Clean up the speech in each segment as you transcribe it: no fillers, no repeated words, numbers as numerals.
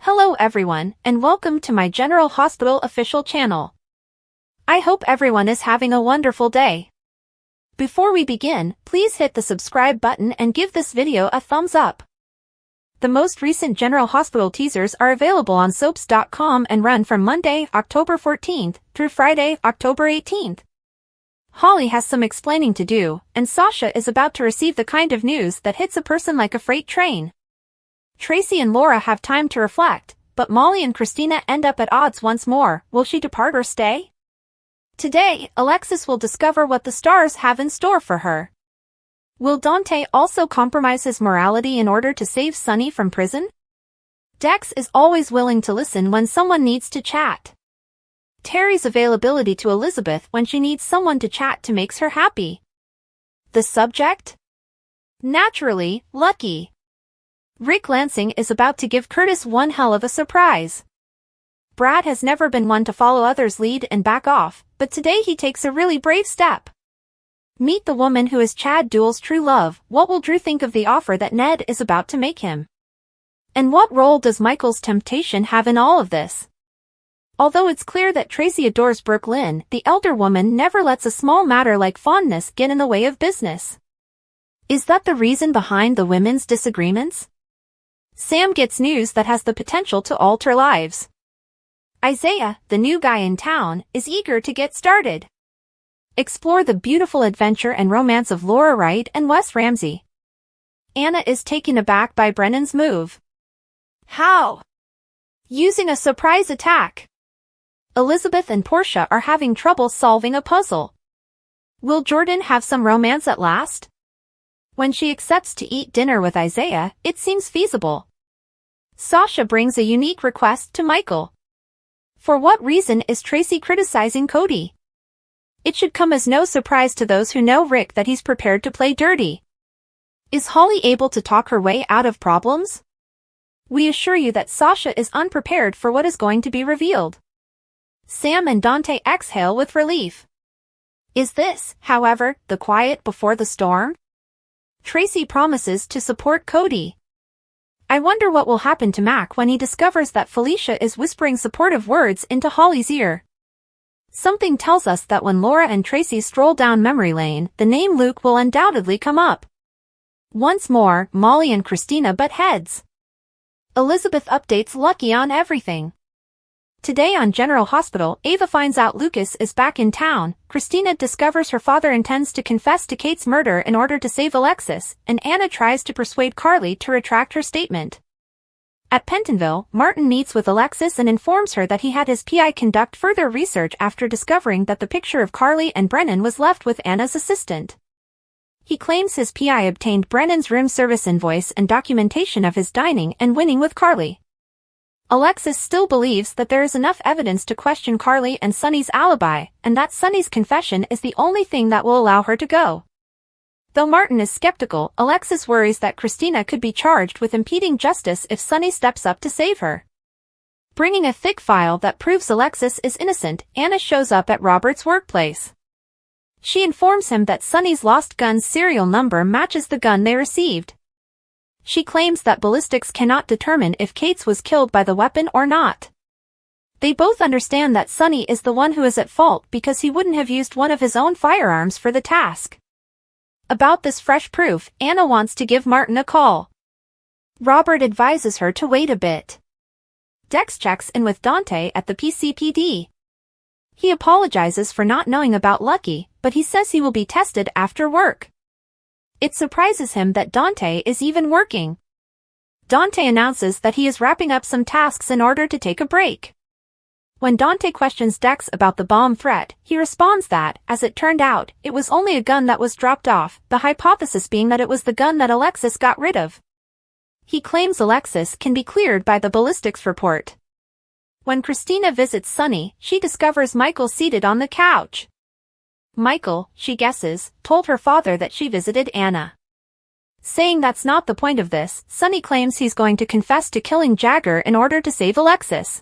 Hello everyone, and welcome to my General Hospital official channel. I hope everyone is having a wonderful day. Before we begin, please hit the subscribe button and give this video a thumbs up. The most recent General Hospital teasers are available on soaps.com and run from Monday, October 14th, through Friday, October 18th. Holly has some explaining to do, and Sasha is about to receive the kind of news that hits a person like a freight train. Tracy and Laura have time to reflect, but Molly and Kristina end up at odds once more. Will she depart or stay? Today, Alexis will discover what the stars have in store for her. Will Dante also compromise his morality in order to save Sunny from prison? Dex is always willing to listen when someone needs to chat. Terry's availability to Elizabeth when she needs someone to chat to makes her happy. The subject? Naturally, Lucky. Rick Lansing is about to give Curtis one hell of a surprise. Brad has never been one to follow others' lead and back off, but today he takes a really brave step. Meet the woman who is Chad Duell's true love. What will Drew think of the offer that Ned is about to make him? And what role does Michael's temptation have in all of this? Although it's clear that Tracy adores Brooke Lynn, the elder woman never lets a small matter like fondness get in the way of business. Is that the reason behind the women's disagreements? Sam gets news that has the potential to alter lives. Isaiah, the new guy in town, is eager to get started. Explore the beautiful adventure and romance of Laura Wright and Wes Ramsey. Anna is taken aback by Brennan's move. How? Using a surprise attack. Elizabeth and Portia are having trouble solving a puzzle. Will Jordan have some romance at last? When she accepts to eat dinner with Isaiah, it seems feasible. Sasha brings a unique request to Michael. For what reason is Tracy criticizing Cody? It should come as no surprise to those who know Rick that he's prepared to play dirty. Is Holly able to talk her way out of problems? We assure you that Sasha is unprepared for what is going to be revealed. Sam and Dante exhale with relief. Is this, however, the quiet before the storm? Tracy promises to support Cody. I wonder what will happen to Mac when he discovers that Felicia is whispering supportive words into Holly's ear. Something tells us that when Laura and Tracy stroll down memory lane, the name Luke will undoubtedly come up. Once more, Molly and Kristina butt heads. Elizabeth updates Lucky on everything. Today on General Hospital, Ava finds out Lucas is back in town, Kristina discovers her father intends to confess to Kate's murder in order to save Alexis, and Anna tries to persuade Carly to retract her statement. At Pentonville, Martin meets with Alexis and informs her that he had his PI conduct further research after discovering that the picture of Carly and Brennan was left with Anna's assistant. He claims his PI obtained Brennan's room service invoice and documentation of his dining and winning with Carly. Alexis still believes that there is enough evidence to question Carly and Sunny's alibi, and that Sunny's confession is the only thing that will allow her to go. Though Martin is skeptical, Alexis worries that Kristina could be charged with impeding justice if Sunny steps up to save her. Bringing a thick file that proves Alexis is innocent, Anna shows up at Robert's workplace. She informs him that Sunny's lost gun's serial number matches the gun they received. She claims that ballistics cannot determine if Kate's was killed by the weapon or not. They both understand that Sunny is the one who is at fault because he wouldn't have used one of his own firearms for the task. About this fresh proof, Anna wants to give Martin a call. Robert advises her to wait a bit. Dex checks in with Dante at the PCPD. He apologizes for not knowing about Lucky, but he says he will be tested after work. It surprises him that Dante is even working. Dante announces that he is wrapping up some tasks in order to take a break. When Dante questions Dex about the bomb threat, he responds that, as it turned out, it was only a gun that was dropped off, the hypothesis being that it was the gun that Alexis got rid of. He claims Alexis can be cleared by the ballistics report. When Kristina visits Sunny, she discovers Michael seated on the couch. Michael, she guesses, told her father that she visited Anna. Saying that's not the point of this, Sunny claims he's going to confess to killing Jagger in order to save Alexis.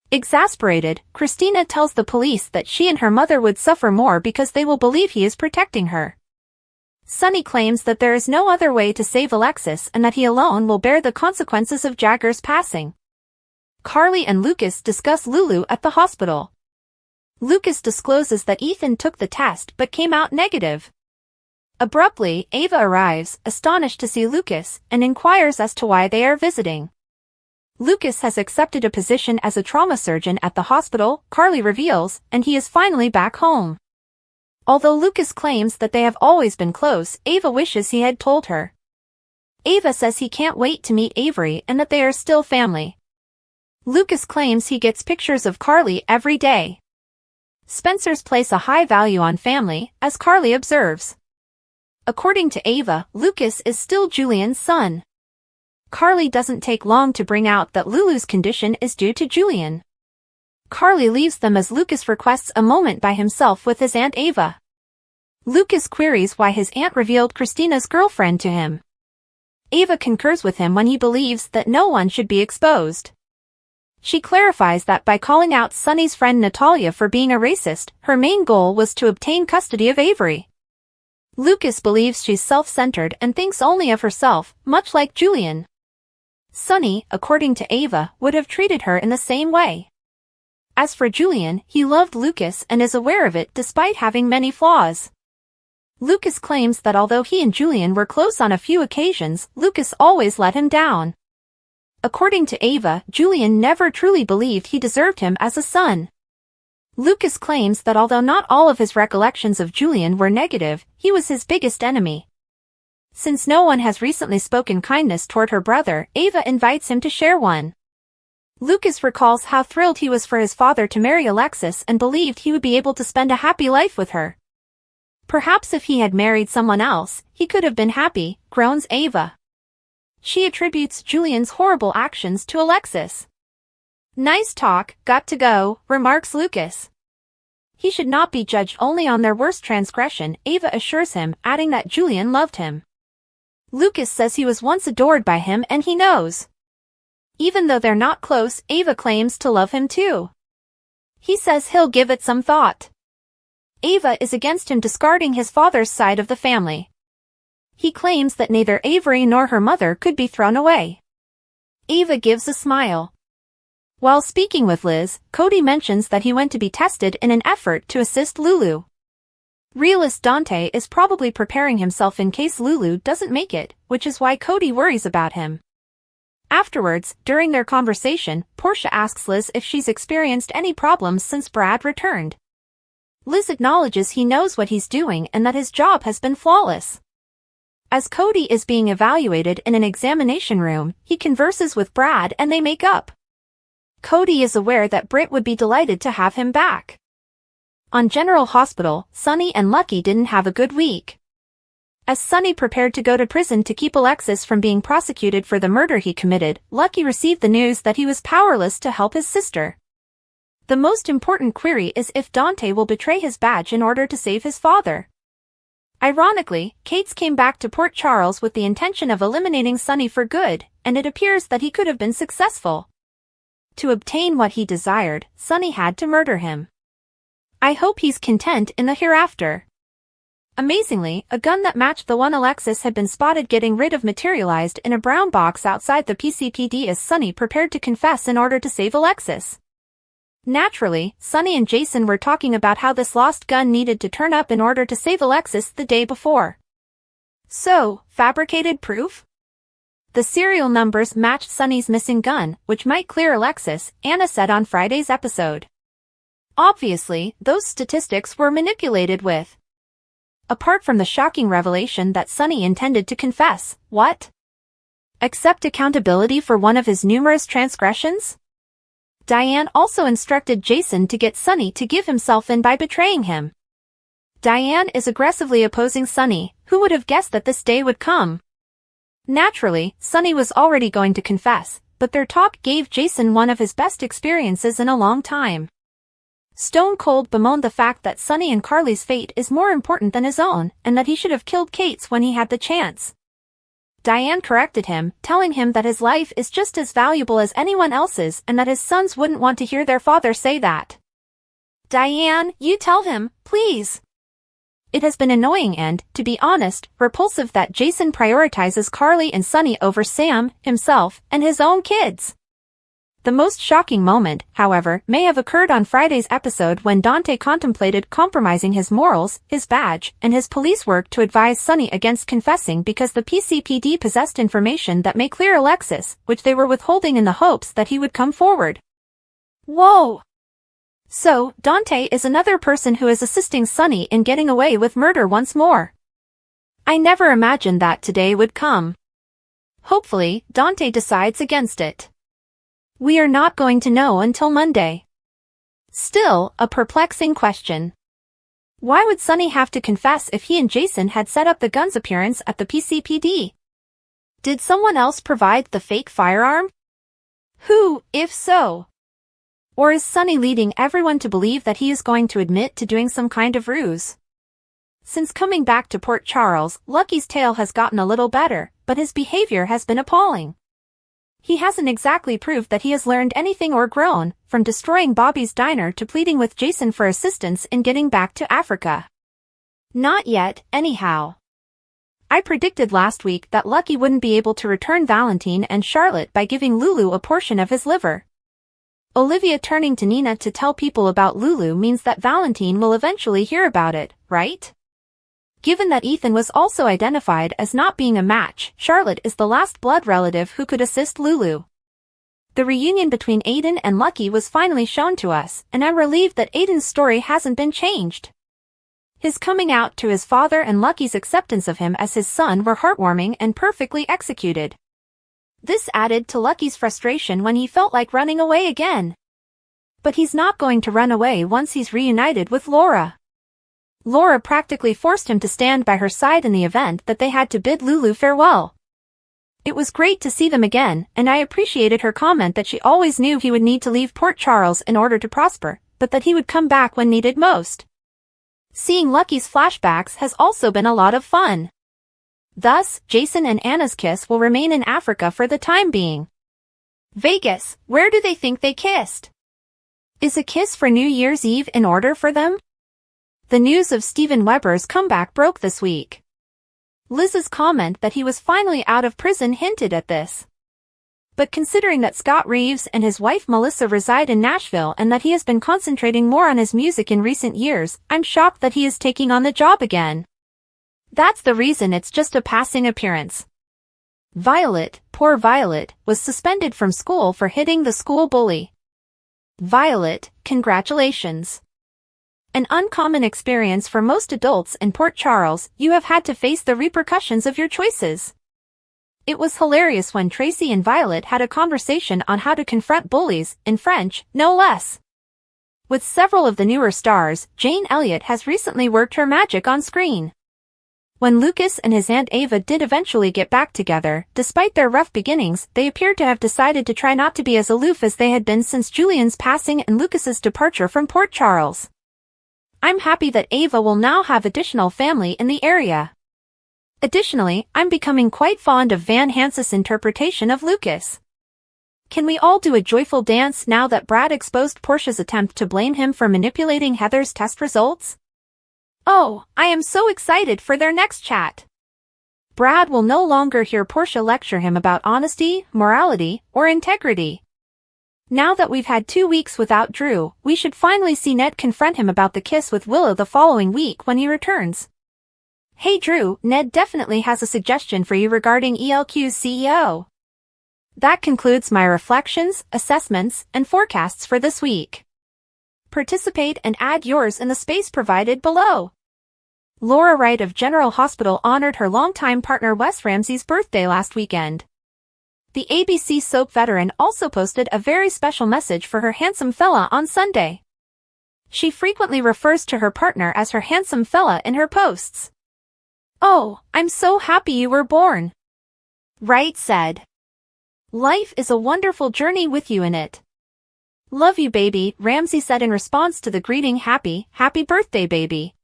Exasperated, Kristina tells the police that she and her mother would suffer more because they will believe he is protecting her. Sunny claims that there is no other way to save Alexis and that he alone will bear the consequences of Jagger's passing. Carly and Lucas discuss Lulu at the hospital. Lucas discloses that Ethan took the test but came out negative. Abruptly, Ava arrives, astonished to see Lucas, and inquires as to why they are visiting. Lucas has accepted a position as a trauma surgeon at the hospital, Carly reveals, and he is finally back home. Although Lucas claims that they have always been close, Ava wishes he had told her. Ava says he can't wait to meet Avery and that they are still family. Lucas claims he gets pictures of Carly every day. Spencers place a high value on family, as Carly observes. According to Ava, Lucas is still Julian's son. Carly doesn't take long to bring out that Lulu's condition is due to Julian. Carly leaves them as Lucas requests a moment by himself with his Aunt Ava. Lucas queries why his aunt revealed Kristina's girlfriend to him. Ava concurs with him when he believes that no one should be exposed. She clarifies that by calling out Sonny's friend Natalia for being a racist, her main goal was to obtain custody of Avery. Lucas believes she's self-centered and thinks only of herself, much like Julian. Sonny, according to Ava, would have treated her in the same way. As for Julian, he loved Lucas and is aware of it despite having many flaws. Lucas claims that although he and Julian were close on a few occasions, Lucas always let him down. According to Ava, Julian never truly believed he deserved him as a son. Lucas claims that although not all of his recollections of Julian were negative, he was his biggest enemy. Since no one has recently spoken kindness toward her brother, Ava invites him to share one. Lucas recalls how thrilled he was for his father to marry Alexis and believed he would be able to spend a happy life with her. Perhaps if he had married someone else, he could have been happy, groans Ava. She attributes Julian's horrible actions to Alexis. Nice talk, got to go, remarks Lucas. He should not be judged only on their worst transgression, Ava assures him, adding that Julian loved him. Lucas says he was once adored by him and he knows. Even though they're not close, Ava claims to love him too. He says he'll give it some thought. Ava is against him discarding his father's side of the family. He claims that neither Avery nor her mother could be thrown away. Ava gives a smile. While speaking with Liz, Cody mentions that he went to be tested in an effort to assist Lulu. Realist Dante is probably preparing himself in case Lulu doesn't make it, which is why Cody worries about him. Afterwards, during their conversation, Portia asks Liz if she's experienced any problems since Brad returned. Liz acknowledges he knows what he's doing and that his job has been flawless. As Cody is being evaluated in an examination room, he converses with Brad and they make up. Cody is aware that Britt would be delighted to have him back. On General Hospital, Sonny and Lucky didn't have a good week. As Sonny prepared to go to prison to keep Alexis from being prosecuted for the murder he committed, Lucky received the news that he was powerless to help his sister. The most important query is if Dante will betray his badge in order to save his father. Ironically, Cates came back to Port Charles with the intention of eliminating Sonny for good, and it appears that he could have been successful. To obtain what he desired, Sonny had to murder him. I hope he's content in the hereafter. Amazingly, a gun that matched the one Alexis had been spotted getting rid of materialized in a brown box outside the PCPD as Sonny prepared to confess in order to save Alexis. Naturally, Sonny and Jason were talking about how this lost gun needed to turn up in order to save Alexis the day before. So, fabricated proof? The serial numbers matched Sonny's missing gun, which might clear Alexis, Anna said on Friday's episode. Obviously, those statistics were manipulated with. Apart from the shocking revelation that Sonny intended to confess, what? Accept accountability for one of his numerous transgressions? Diane also instructed Jason to get Sonny to give himself in by betraying him. Diane is aggressively opposing Sonny, who would have guessed that this day would come. Naturally, Sonny was already going to confess, but their talk gave Jason one of his best experiences in a long time. Stone Cold bemoaned the fact that Sonny and Carly's fate is more important than his own, and that he should have killed Cates when he had the chance. Diane corrected him, telling him that his life is just as valuable as anyone else's and that his sons wouldn't want to hear their father say that. Diane, you tell him, please. It has been annoying and, to be honest, repulsive that Jason prioritizes Carly and Sonny over Sam, himself, and his own kids. The most shocking moment, however, may have occurred on Friday's episode when Dante contemplated compromising his morals, his badge, and his police work to advise Sonny against confessing because the PCPD possessed information that may clear Alexis, which they were withholding in the hopes that he would come forward. Whoa! So, Dante is another person who is assisting Sonny in getting away with murder once more. I never imagined that today would come. Hopefully, Dante decides against it. We are not going to know until Monday. Still, a perplexing question. Why would Sonny have to confess if he and Jason had set up the gun's appearance at the PCPD? Did someone else provide the fake firearm? Who, if so? Or is Sonny leading everyone to believe that he is going to admit to doing some kind of ruse? Since coming back to Port Charles, Lucky's tale has gotten a little better, but his behavior has been appalling. He hasn't exactly proved that he has learned anything or grown, from destroying Bobby's diner to pleading with Jason for assistance in getting back to Africa. Not yet, anyhow. I predicted last week that Lucky wouldn't be able to return Valentine and Charlotte by giving Lulu a portion of his liver. Olivia turning to Nina to tell people about Lulu means that Valentine will eventually hear about it, right? Given that Ethan was also identified as not being a match, Charlotte is the last blood relative who could assist Lulu. The reunion between Aiden and Lucky was finally shown to us, and I'm relieved that Aiden's story hasn't been changed. His coming out to his father and Lucky's acceptance of him as his son were heartwarming and perfectly executed. This added to Lucky's frustration when he felt like running away again. But he's not going to run away once he's reunited with Laura. Laura practically forced him to stand by her side in the event that they had to bid Lulu farewell. It was great to see them again, and I appreciated her comment that she always knew he would need to leave Port Charles in order to prosper, but that he would come back when needed most. Seeing Lucky's flashbacks has also been a lot of fun. Thus, Jason and Anna's kiss will remain in Africa for the time being. Vegas, where do they think they kissed? Is a kiss for New Year's Eve in order for them? The news of Steven Weber's comeback broke this week. Liz's comment that he was finally out of prison hinted at this. But considering that Scott Reeves and his wife Melissa reside in Nashville and that he has been concentrating more on his music in recent years, I'm shocked that he is taking on the job again. That's the reason it's just a passing appearance. Violet, poor Violet, was suspended from school for hitting the school bully. Violet, congratulations. An uncommon experience for most adults in Port Charles, you have had to face the repercussions of your choices. It was hilarious when Tracy and Violet had a conversation on how to confront bullies, in French, no less. With several of the newer stars, Jane Elliott has recently worked her magic on screen. When Lucas and his Aunt Ava did eventually get back together, despite their rough beginnings, they appeared to have decided to try not to be as aloof as they had been since Julian's passing and Lucas's departure from Port Charles. I'm happy that Ava will now have additional family in the area. Additionally, I'm becoming quite fond of Van Hansen's interpretation of Lucas. Can we all do a joyful dance now that Brad exposed Portia's attempt to blame him for manipulating Heather's test results? Oh, I am so excited for their next chat. Brad will no longer hear Portia lecture him about honesty, morality, or integrity. Now that we've had 2 weeks without Drew, we should finally see Ned confront him about the kiss with Willow the following week when he returns. Hey Drew, Ned definitely has a suggestion for you regarding ELQ's CEO. That concludes my reflections, assessments, and forecasts for this week. Participate and add yours in the space provided below. Laura Wright of General Hospital honored her longtime partner Wes Ramsey's birthday last weekend. The ABC soap veteran also posted a very special message for her handsome fella on Sunday. She frequently refers to her partner as her handsome fella in her posts. Oh, I'm so happy you were born. Wright said. Life is a wonderful journey with you in it. Love you baby, Ramsey said in response to the greeting happy birthday baby.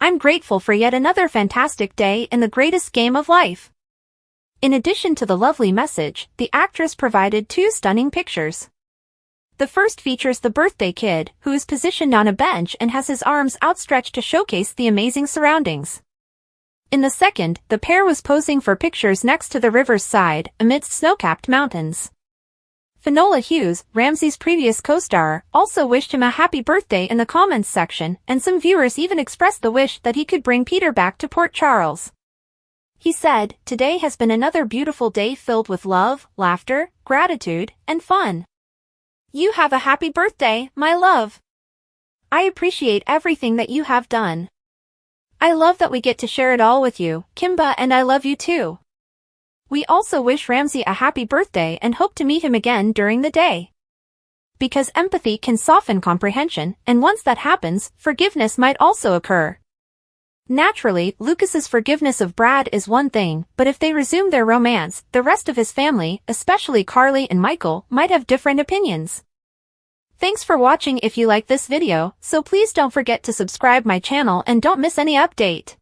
I'm grateful for yet another fantastic day in the greatest game of life. In addition to the lovely message, the actress provided 2 stunning pictures. The first features the birthday kid, who is positioned on a bench and has his arms outstretched to showcase the amazing surroundings. In the second, the pair was posing for pictures next to the river's side, amidst snow-capped mountains. Finola Hughes, Ramsey's previous co-star, also wished him a happy birthday in the comments section, and some viewers even expressed the wish that he could bring Peter back to Port Charles. He said, "Today has been another beautiful day filled with love, laughter, gratitude, and fun. You have a happy birthday, my love. I appreciate everything that you have done. I love that we get to share it all with you, Kimba, and I love you too. We also wish Ramsey a happy birthday and hope to meet him again during the day. Because empathy can soften comprehension, and once that happens, forgiveness might also occur." Naturally, Lucas's forgiveness of Brad is one thing, but if they resume their romance, the rest of his family, especially Carly and Michael, might have different opinions. Thanks for watching. If you like this video, so please don't forget to subscribe my channel and don't miss any update.